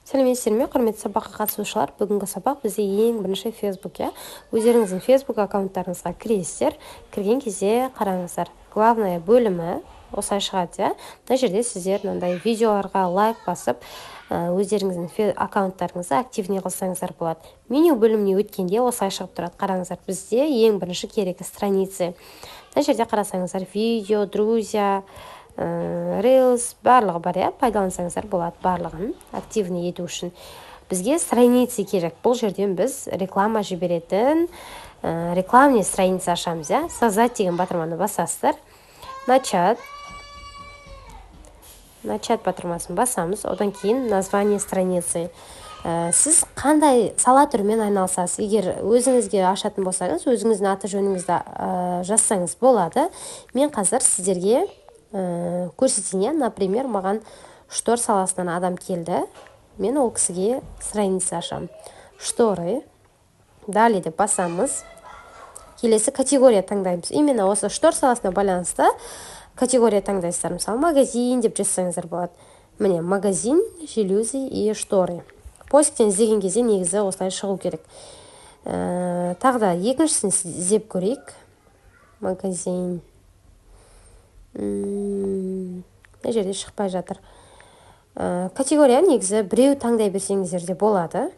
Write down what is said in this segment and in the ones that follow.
Сәлеметсіздер ме, құрметті сабаққа қатысушылар? Бүгінгі сабақ бізде ең бірінші Facebook, өздеріңіздің Facebook аккаунттарыңызға кіресіздер. Кірген кезде қараңыздар. Главная бөлімі осылай шығады. Мына жерде сіздер мынандай видеоларға лайк басып, өздеріңіздің аккаунттарыңызды активне қылсаңыздар болады. Меню бөліміне өткенде осылай шығып тұрады. Қараңыздар, бізде ең бірінші керегі страницы. Мына жерде қарасаңыздар, видео, друзья, Reels барлығы бар, пайдалансаңыздар болады, барлығын активный ету үшін. Бізге страницы керек. Бұл жерден біз реклама жіберетін рекламный страница ашамыз. Создать деген батырманы басасыздар. Начать батырмасын басамыз. Одан кейін название страницы. Сіз қандай сала түрімен айналысасыз? Егер өзіңізге ашатын болсаңыз, өзіңіздің аты жөніңізді жазсаңыз болады. Мен қазір сіздерге көрсетейін. Например, маған штор саласынан адам келді. Мен ол кісіге страница ашам. Шторы. Далее деп басамыз. Келесі категория таңдаймыз. Именно осы штор саласына байланысты категория таңдайсыздар. Мысалы, магазин деп жазсаңыздар болады. Міне, магазин, желюзи и шторы. Поисктен іздеген кезде негізі осылай шығу керек. Тағы да екіншісін іздеп көрейік. Магазин. Мына жерде шықпай жатыр. Категория негізі біреу таңдай берсеңіздер де болады.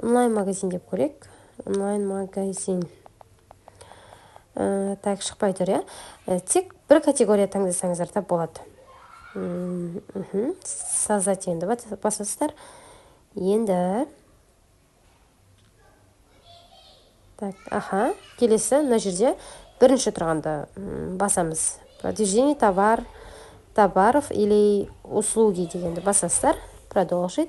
Онлайн магазин деп көрейік. Онлайн магазин. Так, шықпай тұр, Тек бір категория таңдасаңыздар да болады. Создать енді басасыздар. Енді. Так, келесі мына жерде бірінші тұрғанда басамыз. Продвижение товаров или услуги дегенді басасыздар. Продолжить.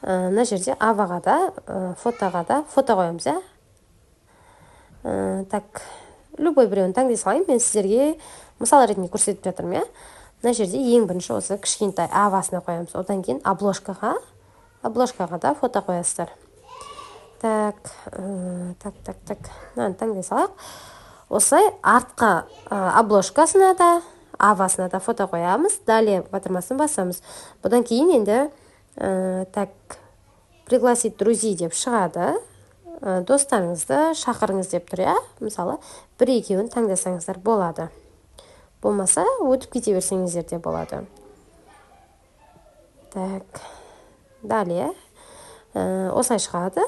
Мына жерде аваға да, фото қоямыз, Так, любой біреуін таңдай салайын. Мен сіздерге мысал ретінде көрсетіп жатырмын, Мына жерде ең бірінші осы кішкентай авасына қоямыз. Одан кейін обложкаға да фото қоясыздар. Так. Мынаны таңдай салайық. Осылай артқа обложкасына да, авасына да фото қоямыз. Далее батырмасын басамыз. Бұдан кейін енді пригласить друзей деп шығады. Достарыңызды шақырыңыз деп тұр, Мысалы, бір-екеуін таңдасаңыздар болады. Болмаса, өтіп кете берсеңіздер де болады. Так. Далее осылай шығады.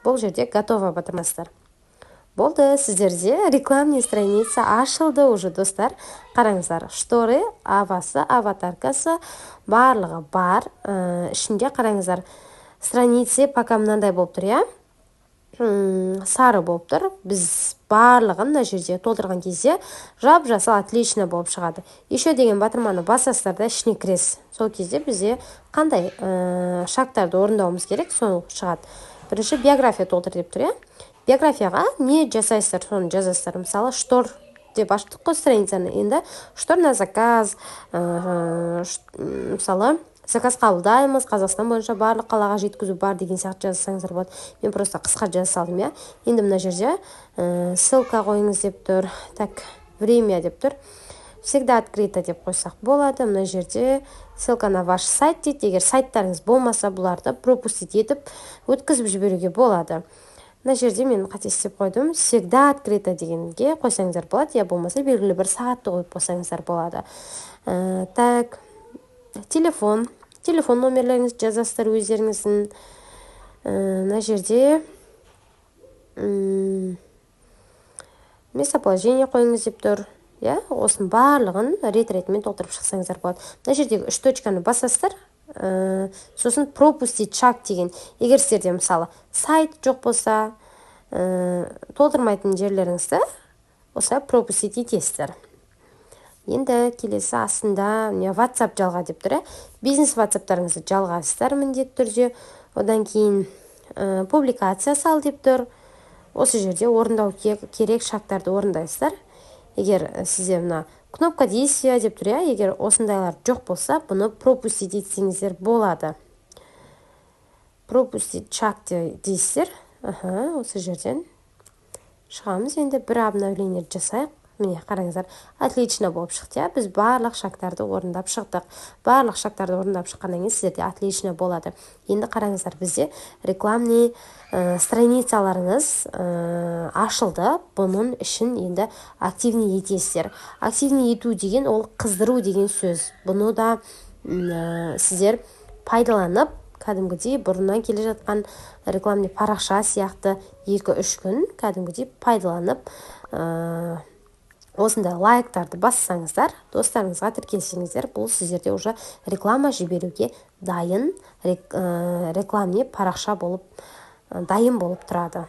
Бұл жерде готово батырмастар. Болды, сіздерде рекламный страница ашылды уже, достар. Қараңыздар, шторы, авасы, аватаркасы барлығы бар. Ішінде қараңыздар, страницы пока мынандай болып тұр, Сары болып тұр. Біз барлығын мына жерде толтырған кезде жап-жасыл отлично болып шығады. Еще деген батырманы басасыздар да ішіне кіресіз. Сол кезде бізде қандай шарттарды орындауымыз керек, соны шығады. Бірінші биография толтыр деп тұр, Биографияға не жасайсыздар, соны жазасыздар. Мысалы, штор деп аштық қой страницаны. Енді штор на заказ, мысалы, заказ қабылдаймыз, Қазақстан бойынша барлық қалаға жеткізу бар деген сияқты жазсаңыздар болады. Мен просто қысқа жаза салдым, Енді мына жерде ссылка қойыңыз деп тұр. Так, время деп тұр. Всегда открыто деп қойсақ болады. Мына жерде ссылка на ваш сайт дейді. Егер сайттарыңыз болмаса, бұларды пропустить етіп өткізіп жіберуге болады. Мына жерде мен қатестеп қойдым. Всегда открыто дегенге қойсаңыздар болады, болмаса белгілі бір сағатты қойып қойсаңыздар болады. Так, телефон номерлеріңізді жазасыздар өздеріңіздің. Мына жерде местоположение қойыңыз деп тұр. Осының барлығын рет-ретімен толтырып шықсаңыздар болады. Мына жердегі 3 точканы басасыздар. Сосын пропустить шаг деген. Егер сіздерде мысалы сайт жоқ болса, толтырмайтын жерлеріңізді осылай пропустить етесіздер. Енді келесі астында WhatsApp жалға деп тұр, Бизнес WhatsApp-тарыңызды жалғайсыздар міндетті түрде. Одан кейін публикация сал деп тұр. Осы жерде орындау керек шарттарды орындайсыздар. Егер сізде мына кнопка действия деп тұр, егер осындайлар жоқ болса, бұны пропустить етсеңіздер болады. Пропустить шаг дейсіздер. Осы жерден шығамыз. Енді бір обновление жасайық. міне қараңыздар, отлично болып шықты. Біз барлық шагтарды орындап шықтық. Барлық шагтарды орындап шыққаннан кейін сіздерде отлично болады. Енді қараңыздар, бізде рекламный страницаларыңыз ашылды. Бұның үшін енді активный етесіздер. Активный ету деген ол қыздыру деген сөз. Бұны да сіздер пайдаланып, кәдімгідей бұрыннан келе жатқан рекламный парақша сияқты 2-3 күн кәдімгідей пайдаланып, осындай лайктарды бассаңыздар, достарыңызға тіркелсеңіздер, бұл сіздерде уже реклама жіберуге дайын рекламный парақша болып дайын болып тұрады.